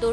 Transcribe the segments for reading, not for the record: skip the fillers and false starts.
2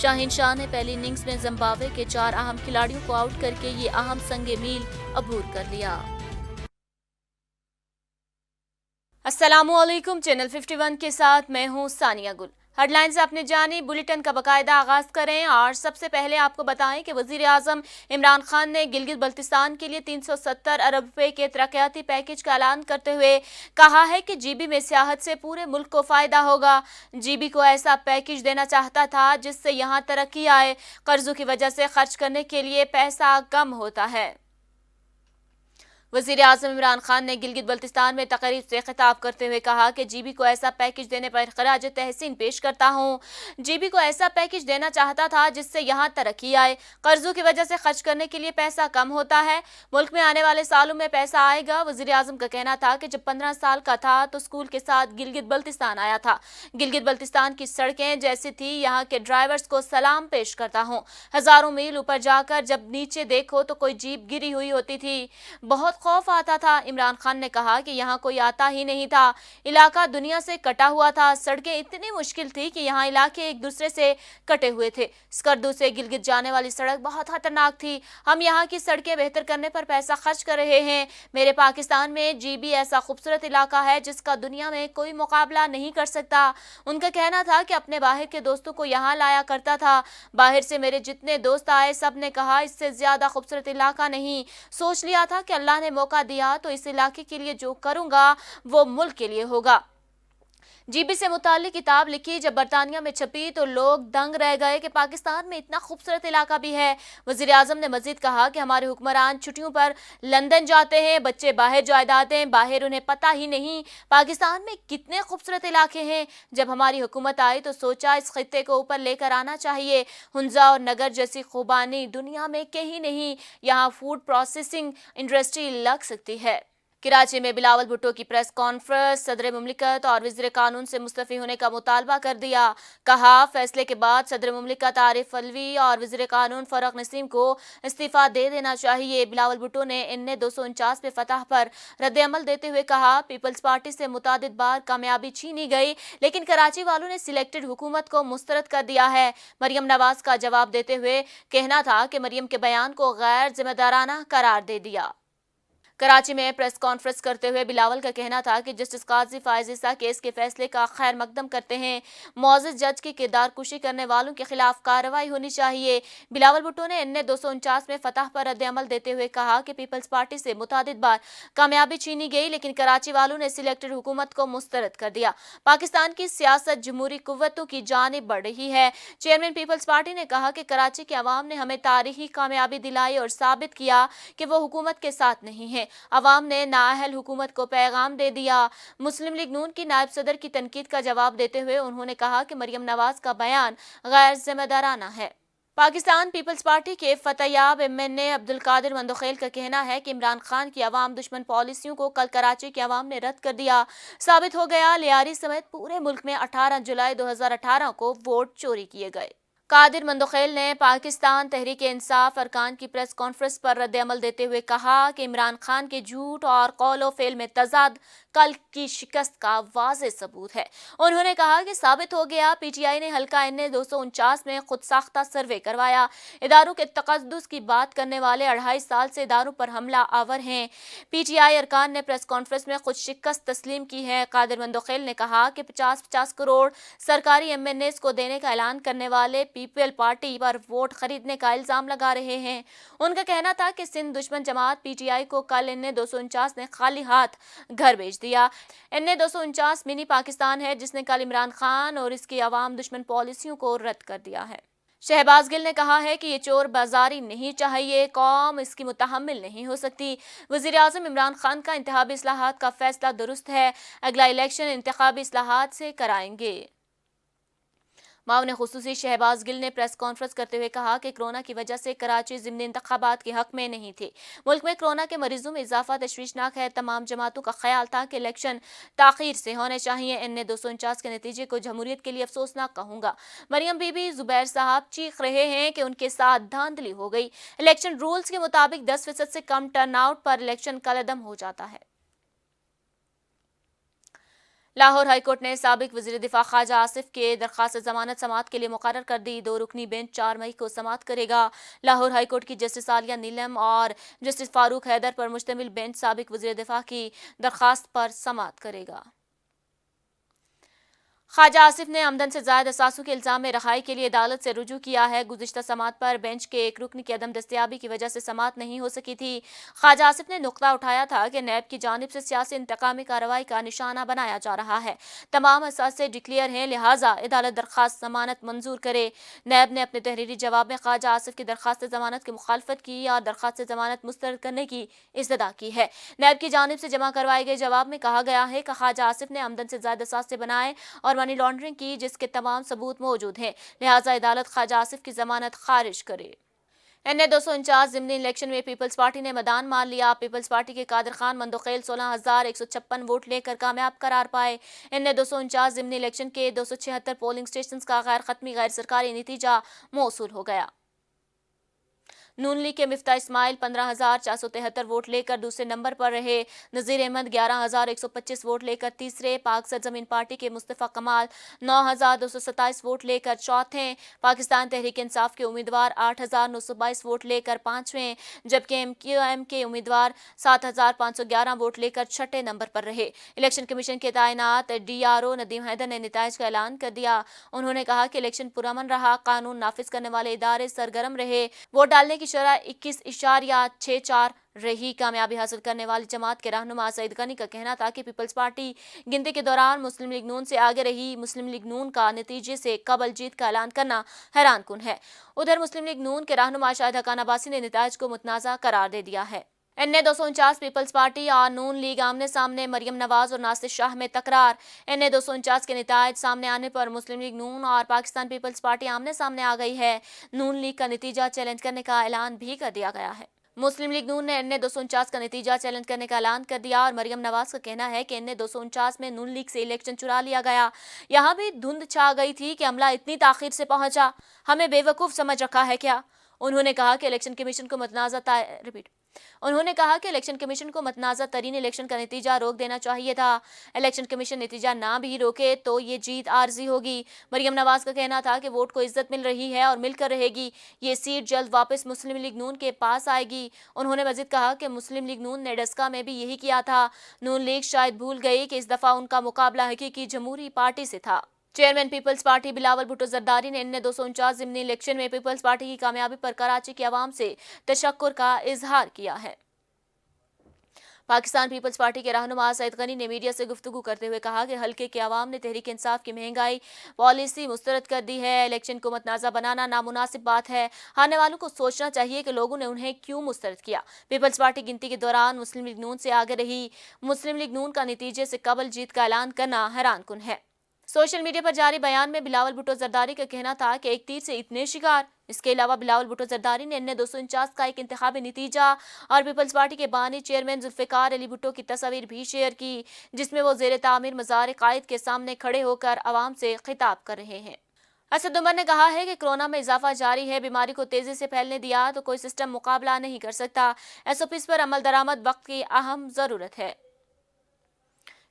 شاہین شاہ نے پہلی اننگز میں زمبابوے کے 4 اہم کھلاڑیوں کو آؤٹ کر کے یہ اہم سنگ میل عبور کر لیا۔ السلام علیکم، چینل 51 کے ساتھ میں ہوں ثانیہ گل۔ ہیڈ لائن سے اپنے جانی بلیٹن کا باقاعدہ آغاز کریں اور سب سے پہلے آپ کو بتائیں کہ وزیر اعظم عمران خان نے گلگت بلتستان کے لیے 370 ارب روپے کے ترقیاتی پیکیج کا اعلان کرتے ہوئے کہا ہے کہ جی بی میں سیاحت سے پورے ملک کو فائدہ ہوگا۔ جی بی کو ایسا پیکیج دینا چاہتا تھا جس سے یہاں ترقی آئے، قرضوں کی وجہ سے خرچ کرنے کے لیے پیسہ کم ہوتا ہے۔ وزیر اعظم عمران خان نے گلگت بلتستان میں تقریب سے خطاب کرتے ہوئے کہا کہ جی بی کو ایسا پیکیج دینے پر خراج تحسین پیش کرتا ہوں۔ جی بی کو ایسا پیکیج دینا چاہتا تھا جس سے یہاں ترقی آئے، قرضوں کی وجہ سے خرچ کرنے کے لیے پیسہ کم ہوتا ہے، ملک میں آنے والے سالوں میں پیسہ آئے گا۔ وزیر اعظم کا کہنا تھا کہ جب 15 سال کا تھا تو اسکول کے ساتھ گلگت بلتستان آیا تھا۔ گلگت بلتستان کی سڑکیں جیسی تھی، یہاں کے ڈرائیورز کو سلام پیش کرتا ہوں۔ ہزاروں میل اوپر جا کر جب نیچے دیکھو تو کوئی جیپ گری ہوئی ہوتی تھی، بہت خوف آتا تھا۔ عمران خان نے کہا کہ یہاں کوئی آتا ہی نہیں تھا، علاقہ دنیا سے کٹا ہوا تھا، سڑکیں اتنی مشکل تھی کہ یہاں علاقے ایک دوسرے سے کٹے ہوئے تھے۔ اسکردو سے گلگت جانے والی سڑک بہت خطرناک تھی، ہم یہاں کی سڑکیں بہتر کرنے پر پیسہ خرچ کر رہے ہیں۔ میرے پاکستان میں جی بی ایسا خوبصورت علاقہ ہے جس کا دنیا میں کوئی مقابلہ نہیں کر سکتا۔ ان کا کہنا تھا کہ اپنے باہر کے دوستوں کو یہاں لایا کرتا تھا، باہر سے میرے جتنے دوست آئے سب نے کہا اس سے زیادہ خوبصورت علاقہ نہیں۔ سوچ لیا تھا کہ اللہ نے موقع دیا تو اس علاقے کے لیے جو کروں گا وہ ملک کے لیے ہوگا۔ جی بی سے متعلق کتاب لکھی، جب برطانیہ میں چھپی تو لوگ دنگ رہ گئے کہ پاکستان میں اتنا خوبصورت علاقہ بھی ہے۔ وزیر اعظم نے مزید کہا کہ ہمارے حکمران چھٹیوں پر لندن جاتے ہیں، بچے باہر جائیداد ہیں، باہر انہیں پتہ ہی نہیں پاکستان میں کتنے خوبصورت علاقے ہیں۔ جب ہماری حکومت آئی تو سوچا اس خطے کو اوپر لے کر آنا چاہیے۔ ہنزا اور نگر جیسی خوبانی دنیا میں کہیں نہیں، یہاں فوڈ پروسیسنگ انڈسٹری لگ سکتی ہے۔ کراچی میں بلاول بھٹو کی پریس کانفرنس، صدر مملکت اور وزیر قانون سے مستعفی ہونے کا مطالبہ کر دیا۔ کہا فیصلے کے بعد صدر مملکت عارف علوی اور وزیر قانون فاروق نسیم کو استعفیٰ دے دینا چاہیے۔ بلاول بھٹو نے ان 249 پہ فتح پر رد عمل دیتے ہوئے کہا پیپلز پارٹی سے متعدد بار کامیابی چھینی گئی لیکن کراچی والوں نے سلیکٹڈ حکومت کو مسترد کر دیا ہے۔ مریم نواز کا جواب دیتے ہوئے کہنا تھا کہ مریم کے بیان کو غیر ذمہ دارانہ قرار دے دیا۔ کراچی میں پریس کانفرنس کرتے ہوئے بلاول کا کہنا تھا کہ جسٹس قاضی فائز عیسیٰ کیس کے فیصلے کا خیر مقدم کرتے ہیں، معزز جج کی کردار کشی کرنے والوں کے خلاف کارروائی ہونی چاہیے۔ بلاول بھٹو نے ان 249 میں فتح پر رد عمل دیتے ہوئے کہا کہ پیپلز پارٹی سے متعدد بار کامیابی چھینی گئی لیکن کراچی والوں نے سلیکٹڈ حکومت کو مسترد کر دیا۔ پاکستان کی سیاست جمہوری قوتوں کی جانب بڑھ رہی ہے۔ چیئرمین پیپلز پارٹی نے کہا کہ کراچی کے عوام نے ہمیں تاریخی کامیابی دلائی اور ثابت کیا کہ وہ حکومت کے ساتھ نہیں ہے۔ عوام نے نااہل حکومت کو پیغام دے دیا۔ مسلم لیگ نون کی نائب صدر کی تنقید کا جواب دیتے ہوئے انہوں نے کہا کہ مریم نواز کا بیان غیر ذمہ دارانہ ہے۔ پاکستان پیپلز پارٹی کے فتح یاب ایم این اے عبدالقادر مندوخیل کا کہنا ہے کہ عمران خان کی عوام دشمن پالیسیوں کو کل کراچی کے عوام نے رد کر دیا۔ ثابت ہو گیا لیاری سمیت پورے ملک میں 18 جولائی 2018 کو ووٹ چوری کیے گئے۔ قادر مندوخیل نے پاکستان تحریک انصاف ارکان کی پریس کانفرنس پر رد عمل دیتے ہوئے کہا کہ عمران خان کے جھوٹ اور قول و فعل میں تضاد کل کی شکست کا واضح ثبوت ہے۔ انہوں نے کہا کہ ثابت ہو گیا پی ٹی آئی نے حلقہ ان 249 میں خود ساختہ سروے کروایا۔ اداروں کے تقدس کی بات کرنے والے 2.5 سال سے اداروں پر حملہ آور ہیں۔ پی ٹی آئی ارکان نے پریس کانفرنس میں خود شکست تسلیم کی ہے۔ قادر مندوخیل نے کہا کہ 50 کروڑ سرکاری ایم این ایز کو دینے کا اعلان کرنے والے پیپل پارٹی پر ووٹ خریدنے کا الزام لگا رہے ہیں۔ ان کا کہنا تھا کہ سندھ دشمن جماعت پی ٹی آئی کو کل ان 249 نے خالی ہاتھ گھر بھیج دیا۔ ان 249 منی پاکستان ہے جس نے کل عمران خان اور اس کی عوام دشمن پالیسیوں کو رد کر دیا ہے۔ شہباز گل نے کہا ہے کہ یہ چور بازاری نہیں چاہیے، قوم اس کی متحمل نہیں ہو سکتی۔ وزیر اعظم عمران خان کا انتخابی اصلاحات کا فیصلہ درست ہے، اگلا الیکشن انتخابی اصلاحات سے کرائیں گے۔ معاون خصوصی شہباز گل نے پریس کانفرنس کرتے ہوئے کہا کہ کرونا کی وجہ سے کراچی ضمنی انتخابات کے حق میں نہیں تھی۔ ملک میں کرونا کے مریضوں میں اضافہ تشویشناک ہے۔ تمام جماعتوں کا خیال تھا کہ الیکشن تاخیر سے ہونے چاہیے۔ ان 249 کے نتیجے کو جمہوریت کے لیے افسوسناک کہوں گا۔ مریم بی بی، زبیر صاحب چیخ رہے ہیں کہ ان کے ساتھ دھاندلی ہو گئی۔ الیکشن رولز کے مطابق 10% سے کم ٹرن آؤٹ پر الیکشن کالعدم ہو جاتا ہے۔ لاہور ہائی کورٹ نے سابق وزیر دفاع خواجہ آصف کے درخواست ضمانت سماعت کے لیے مقرر کر دی 2 رکنی بینچ 4 مئی کو سماعت کرے گا۔ لاہور ہائی کورٹ کی جسٹس عالیہ نیلم اور جسٹس فاروق حیدر پر مشتمل بینچ سابق وزیر دفاع کی درخواست پر سماعت کرے گا۔ خواجہ آصف نے آمدن سے زائد اثاثوں کے الزام میں رہائی کے لیے عدالت سے رجوع کیا ہے۔ گزشتہ سماعت پر بینچ کے ایک رکن کی عدم دستیابی کی وجہ سے سماعت نہیں ہو سکی تھی۔ خواجہ آصف نے نقطہ اٹھایا تھا کہ نیب کی جانب سے سیاسی انتقامی کارروائی کا نشانہ بنایا جا رہا ہے، تمام اثاثے ڈکلیئر ہیں، لہٰذا عدالت درخواست ضمانت منظور کرے۔ نیب نے اپنے تحریری جواب میں خواجہ آصف کی درخواست ضمانت کی مخالفت کی اور درخواست ضمانت مسترد کرنے کی استدعا کی ہے۔ نیب کی جانب سے جمع کروائے گئے جواب میں کہا گیا ہے کہ خواجہ آصف نے آمدن سے زائد اثاثے بنائے اور منی لانڈرنگ کی جس کے تمام ثبوت موجود ہیں، لہٰذا عدالت خواجہ آصف کی ضمانت خارج کرے۔ NA-249 ضمنی الیکشن میں پیپلز پارٹی نے میدان مار لیا۔ پیپلز پارٹی کے قادر خان مندوخیل 16,156 ووٹ لے کر کامیاب قرار پائے۔ NA-249 ضمنی الیکشن کے 276 پولنگ سٹیشنز کا غیر حتمی غیر سرکاری نتیجہ موصول ہو گیا۔ نون لیگ کے مفتاح اسماعیل 15,473 ووٹ لے کر دوسرے نمبر پر رہے۔ نذیر احمد 11,125 ووٹ لے کر تیسرے۔ پاک سرزمین پارٹی کے مصطفیٰ کمال 9,227 ووٹ لے کر چوتھے۔ پاکستان تحریک انصاف کے امیدوار 8,922 ووٹ لے کر پانچویں، جبکہ MQM کے امیدوار 7,511 ووٹ لے کر چھٹے نمبر پر رہے۔ الیکشن کمیشن کے تعینات DRO ندیم حیدر نے نتائج کا اعلان کر دیا۔ انہوں نے کہا کہ الیکشن پرامن رہا، قانون نافذ کرنے والے ادارے سرگرم رہے، ووٹ ڈالنے کی شرح 21.64 رہی۔ کامیابی حاصل کرنے والی جماعت کے رہنما سعید غنی کا کہنا تھا کہ پیپلز پارٹی گنتی کے دوران مسلم لیگ نون سے آگے رہی۔ مسلم لیگ نون کا نتیجے سے قبل جیت کا اعلان کرنا حیران کن ہے۔ ادھر مسلم لیگ نون کے رہنما شاہد حقان عباسی نے نتائج کو متنازع قرار دے دیا ہے۔ NA-249 پیپلز پارٹی اور نون لیگ آمنے سامنے، مریم نواز اور ناصر شاہ میں تکرار۔ NA-249 کے نتائج سامنے آنے پر مسلم لیگ نون اور پاکستان پیپلز پارٹی آمنے سامنے آ گئی ہے۔ نون لیگ کا نتیجہ چیلنج کرنے کا اعلان بھی کر دیا گیا ہے۔ مسلم لیگ نون نے NA-249 کا نتیجہ چیلنج کرنے کا اعلان کر دیا اور مریم نواز کا کہنا ہے کہ NA-249 میں نون لیگ سے الیکشن چرا لیا گیا۔ یہاں بھی دھند چھا گئی تھی کہ عملہ اتنی تاخیر سے پہنچا، ہمیں بے وقوف سمجھ رکھا ہے کیا؟ انہوں نے کہا کہ الیکشن کمیشن کو متنازع ترین الیکشن کا نتیجہ روک دینا چاہیے تھا۔ الیکشن کمیشن نتیجہ نہ بھی روکے تو یہ جیت عارضی ہوگی۔ مریم نواز کا کہنا تھا کہ ووٹ کو عزت مل رہی ہے اور مل کر رہے گی، یہ سیٹ جلد واپس مسلم لیگ نون کے پاس آئے گی۔ انہوں نے مزید کہا کہ مسلم لیگ نون نے ڈسکا میں بھی یہی کیا تھا۔ نون لیگ شاید بھول گئی کہ اس دفعہ ان کا مقابلہ حقیقی جمہوری پارٹی سے تھا۔ چیئرمین پیپلز پارٹی بلاول بھٹو زرداری نے NA-249 ضمنی الیکشن میں پیپلز پارٹی کی کامیابی پر کراچی کی عوام سے تشکر کا اظہار کیا ہے۔ پاکستان پیپلز پارٹی کے رہنما سعید غنی نے میڈیا سے گفتگو کرتے ہوئے کہا کہ حلقے کے عوام نے تحریک انصاف کی مہنگائی پالیسی مسترد کر دی ہے۔ الیکشن کو متنازع بنانا نامناسب بات ہے، ہارنے والوں کو سوچنا چاہیے کہ لوگوں نے انہیں کیوں مسترد کیا۔ پیپلز پارٹی گنتی کے دوران مسلم لیگ نون سے آگے رہی۔ مسلم لیگ نون کا نتیجے سے قبل جیت کا اعلان کرنا حیران کن ہے۔ سوشل میڈیا پر جاری بیان میں بلاول بھٹو زرداری کا کہنا تھا کہ ایک تیر سے اتنے شکار۔ اس کے علاوہ بلاول بھٹو زرداری نے NA-249 کا ایک انتخابی نتیجہ اور پیپلز پارٹی کے بانی چیئرمین ذوالفقار علی بھٹو کی تصاویر بھی شیئر کی، جس میں وہ زیر تعمیر مزار قائد کے سامنے کھڑے ہو کر عوام سے خطاب کر رہے ہیں۔ اسد عمر نے کہا ہے کہ کورونا میں اضافہ جاری ہے، بیماری کو تیزی سے پھیلنے دیا تو کوئی سسٹم مقابلہ نہیں کر سکتا۔ SOPs پر عمل درآمد وقت کی اہم ضرورت ہے۔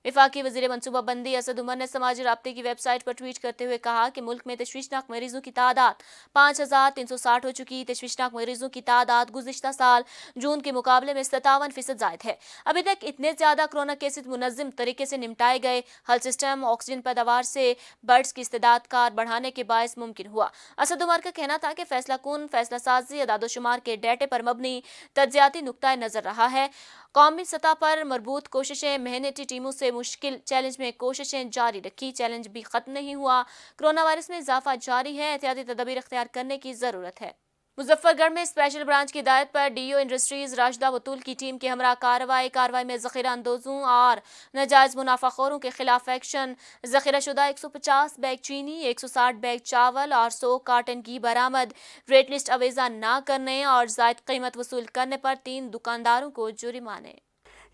وفاقی وزیر منصوبہ بندی اسد عمر نے سماجی رابطے کی ویب سائٹ پر ٹویٹ کرتے ہوئے کہا کہ ملک میں تشویشناک مریضوں کی تعداد 5,360 ہو چکی۔ تشویشناک مریضوں کی تعداد گزشتہ سال جون کے مقابلے میں 57% زائد ہے۔ ابھی تک اتنے زیادہ کورونا کیسز منظم طریقے سے نمٹائے گئے۔ ہیلتھ سسٹم آکسیجن پیداوار سے بیڈز کی استعداد کار بڑھانے کے باعث ممکن ہوا۔ اسد عمر کا کہنا تھا کہ فیصلہ کن فیصلہ سازی اعداد و شمار کے ڈیٹے پر مبنی تجزیاتی نقطہ نظر رہا ہے۔ قومی سطح پر مربوط کوششیں، محنتی ٹیموں سے مشکل چیلنج میں کوششیں جاری رکھی، چیلنج بھی ختم نہیں ہوا۔ کورونا وائرس میں اضافہ جاری ہے، احتیاطی تدابیر اختیار کرنے کی ضرورت ہے۔ مظفر گڑھ میں اسپیشل برانچ کی ہدایت پر DO انڈسٹریز راشدہ بطول کی ٹیم کے ہمراہ کارروائی میں ذخیرہ اندوزوں اور ناجائز منافع خوروں کے خلاف ایکشن۔ ذخیرہ شدہ 150 بیگ چینی، 160 بیگ چاول اور 100 کارٹن گھی برآمد۔ ریٹ لسٹ اویزہ نہ کرنے اور زائد قیمت وصول کرنے پر 3 دکانداروں کو جرمانے۔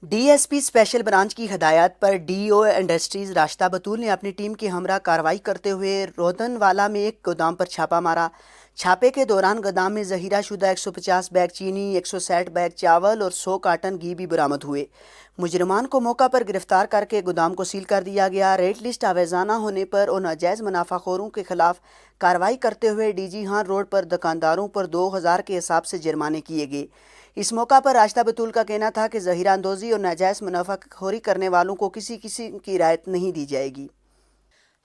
DSP اسپیشل برانچ کی ہدایات پر DO انڈسٹریز راشدہ بطول نے اپنی ٹیم کے ہمراہ کارروائی کرتے ہوئے رودن والا میں ایک گودام پر چھاپہ مارا۔ چھاپے کے دوران گودام میں ذخیرہ شدہ 150 بیگ چینی، 160 بیگ چاول اور 100 کارٹن گھی بھی برآمد ہوئے۔ مجرمان کو موقع پر گرفتار کر کے گودام کو سیل کر دیا گیا۔ ریٹ لسٹ آویزانہ ہونے پر اور ناجائز منافع خوروں کے خلاف کارروائی کرتے ہوئے ڈی جی خان روڈ پر دکانداروں پر 2000 کے حساب سے جرمانے کیے گئے۔ اس موقع پر راشدہ بطول کا کہنا تھا کہ ذخیرہ اندوزی اور ناجائز منافع خوری کرنے والوں کو کسی قسم کی رعایت نہیں دی جائے گی۔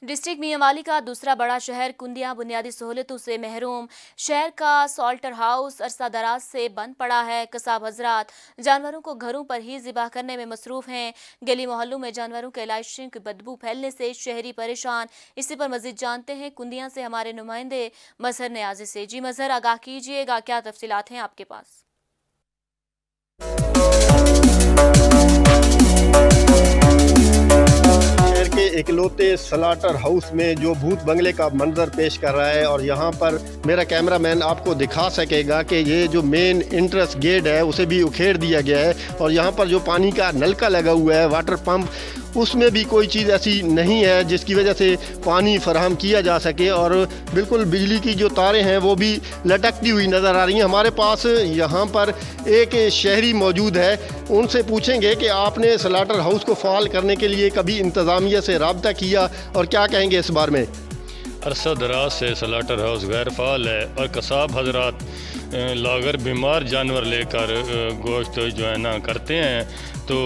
ڈسٹرکٹ میاں والی کا دوسرا بڑا شہر کندیا بنیادی سہولتوں سے محروم۔ شہر کا سالٹر ہاؤس عرصہ دراز سے بند پڑا ہے۔ قصاب حضرات جانوروں کو گھروں پر ہی ذبح کرنے میں مصروف ہیں۔ گلی محلوں میں جانوروں کے لاشوں کی بدبو پھیلنے سے شہری پریشان۔ اسی پر مزید جانتے ہیں کندیا سے ہمارے نمائندے مظہر نیازی سے۔ جی مظہر، آگاہ کیجیے گا، کیا تفصیلات ہیں آپ کے پاس؟ شہر کے اکلوتے سلاٹر ہاؤس میں جو بھوت بنگلے کا منظر پیش کر رہا ہے، اور یہاں پر میرا کیمرہ مین آپ کو دکھا سکے گا کہ یہ جو مین انٹرس گیٹ ہے اسے بھی اکھیڑ دیا گیا ہے، اور یہاں پر جو پانی کا نلکا لگا ہوا ہے، واٹر پمپ، اس میں بھی کوئی چیز ایسی نہیں ہے جس کی وجہ سے پانی فراہم کیا جا سکے، اور بالکل بجلی کی جو تاریں ہیں وہ بھی لٹکتی ہوئی نظر آ رہی ہیں۔ ہمارے پاس یہاں پر ایک شہری موجود ہے، ان سے پوچھیں گے کہ آپ نے سلاٹر ہاؤس کو فعال کرنے کے لیے کبھی انتظامیہ سے رابطہ کیا، اور کیا کہیں گے اس بارے میں؟ عرصہ دراز سے سلاٹر ہاؤس غیر فعال ہے، اور قصاب حضرات لاگر بیمار جانور لے کر گوشت جو ہے نا کرتے ہیں، تو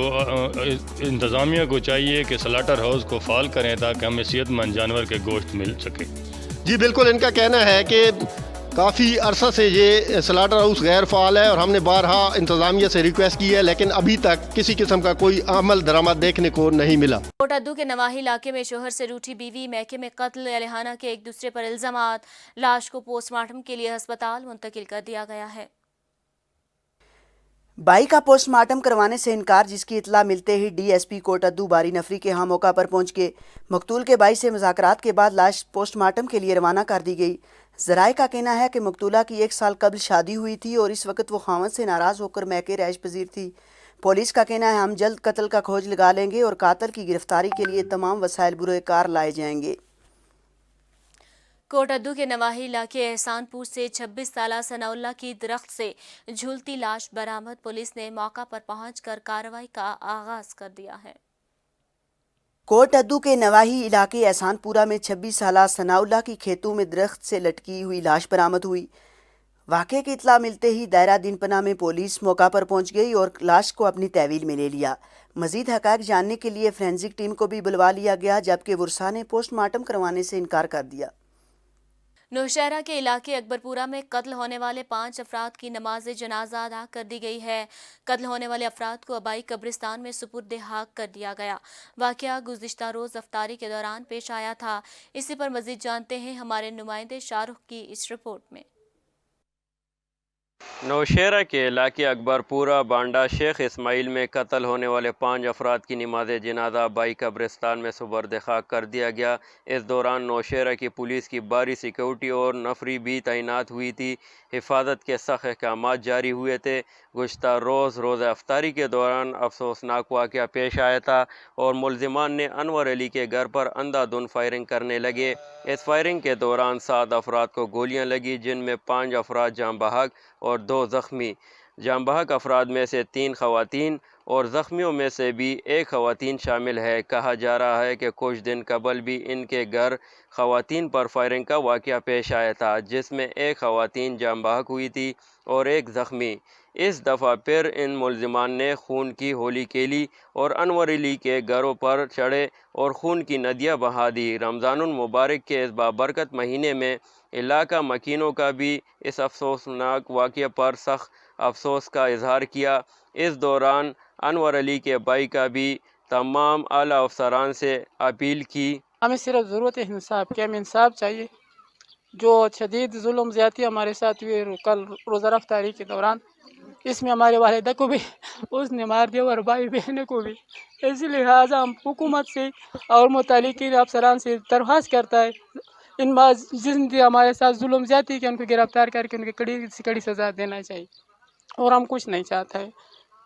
انتظامیہ کو چاہیے کہ سلاٹر ہاؤس کو فعال کریں تاکہ ہمیں صحت مند جانور کے گوشت مل سکے۔ جی بالکل، ان کا کہنا ہے کہ کافی عرصہ سے یہ سلاٹر ہاؤس غیر فعال ہے، اور ہم نے بارہا انتظامیہ سے ریکویسٹ کی ہے، لیکن ابھی تک کسی قسم کا کوئی عمل درآمد دیکھنے کو نہیں ملا۔ کوٹ ادو کے نواحی علاقے میں شوہر سے روٹھی بیوی، میکے میں قتل، اہلخانہ کے ایک دوسرے پر الزامات۔ لاش کو پوسٹ مارٹم کے لیے ہسپتال منتقل کر دیا گیا ہے۔ بائی کا پوسٹ مارٹم کروانے سے انکار، جس کی اطلاع ملتے ہی ڈی ایس پی کوٹ ادو باری نفری کے ہاں موقع پر پہنچ گئے۔ مقتول کے بھائی سے مذاکرات کے بعد لاش پوسٹ مارٹم کے لیے روانہ کر دی گئی۔ ذرائع کا کہنا ہے کہ مقتولہ کی 1 سال قبل شادی ہوئی تھی اور اس وقت وہ خاوند سے ناراض ہو کر میکے رہائش پذیر تھی۔ پولیس کا کہنا ہے ہم جلد قتل کا کھوج لگا لیں گے اور قاتل کی گرفتاری کے لیے تمام وسائل بروئے کار لائے جائیں گے۔ کوٹ ادو کے نواحی علاقے احسان پور سے 26 سالہ ثناء اللہ کی درخت سے جھولتی لاش برآمد۔ پولیس نے موقع پر پہنچ کر کارروائی کا آغاز کر دیا ہے۔ کوٹ ادو کے نواحی علاقے احسان پورہ میں 26 سالہ ثناء اللہ کی کھیتوں میں درخت سے لٹکی ہوئی لاش برآمد ہوئی۔ واقعے کی اطلاع ملتے ہی دائرہ دین پناہ میں پولیس موقع پر پہنچ گئی اور لاش کو اپنی تحویل میں لے لیا۔ مزید حقائق جاننے کے لیے فورینسک ٹیم کو بھی بلوا لیا گیا، جبکہ ورثاء نے پوسٹ مارٹم کروانے سے انکار کر دیا۔ نوشہرہ کے علاقے اکبر پورہ میں قتل ہونے والے 5 افراد کی نماز جنازہ ادا کر دی گئی ہے۔ قتل ہونے والے افراد کو آبائی قبرستان میں سپرد حق کر دیا گیا۔ واقعہ گزشتہ روز افطاری کے دوران پیش آیا تھا۔ اسی پر مزید جانتے ہیں ہمارے نمائندے شاہ رخ کی اس رپورٹ میں۔ نوشہرہ کے علاقے اکبر پورہ بانڈا شیخ اسماعیل میں قتل ہونے والے 5 افراد کی نماز جنازہ آبائی قبرستان میں سپرد خاک کر دیا گیا۔ اس دوران نوشہرہ کی پولیس کی بھاری سیکیورٹی اور نفری بھی تعینات ہوئی تھی۔ حفاظت کے سخت احکامات جاری ہوئے تھے۔ گزشتہ روز افطاری کے دوران افسوسناک واقعہ پیش آیا تھا اور ملزمان نے انور علی کے گھر پر اندھا دھند فائرنگ کرنے لگے۔ اس فائرنگ کے دوران 7 افراد کو گولیاں لگیں، جن میں 5 افراد جاں بحق اور 2 زخمی۔ جاں بحق افراد میں سے 3 خواتین اور زخمیوں میں سے بھی 1 خواتین شامل ہے۔ کہا جا رہا ہے کہ کچھ دن قبل بھی ان کے گھر خواتین پر فائرنگ کا واقعہ پیش آیا تھا، جس میں 1 خواتین جاں بحق ہوئی تھی اور 1 زخمی۔ اس دفعہ پھر ان ملزمان نے خون کی ہولی کھیلی اور انور علی کے گھروں پر چڑھے اور خون کی ندیاں بہا دی۔ رمضان المبارک کے اس بابرکت مہینے میں علاقہ مکینوں کا بھی اس افسوسناک واقعہ پر سخت افسوس کا اظہار کیا۔ اس دوران انور علی کے بھائی کا بھی تمام اعلیٰ افسران سے اپیل کی۔ ہمیں صرف ضرورت ہے انصاف کی، ہمیں انصاف چاہیے۔ جو شدید ظلم زیادتی ہمارے ساتھ ہوئے کل روزہ افطاری کے دوران، اس میں ہمارے والدہ کو بھی اس نے مار دیا اور بھائی بہنوں کو بھی۔ اسی لہٰذا ہم حکومت سے اور متعلقین افسران سے درخواست کرتا ہے ان جن بھی ہمارے ساتھ ظلم زیادتی کہ ان کو گرفتار کر کے ان کی کڑی سے کڑی سزا دینا چاہیے، اور ہم کچھ نہیں چاہتا ہے۔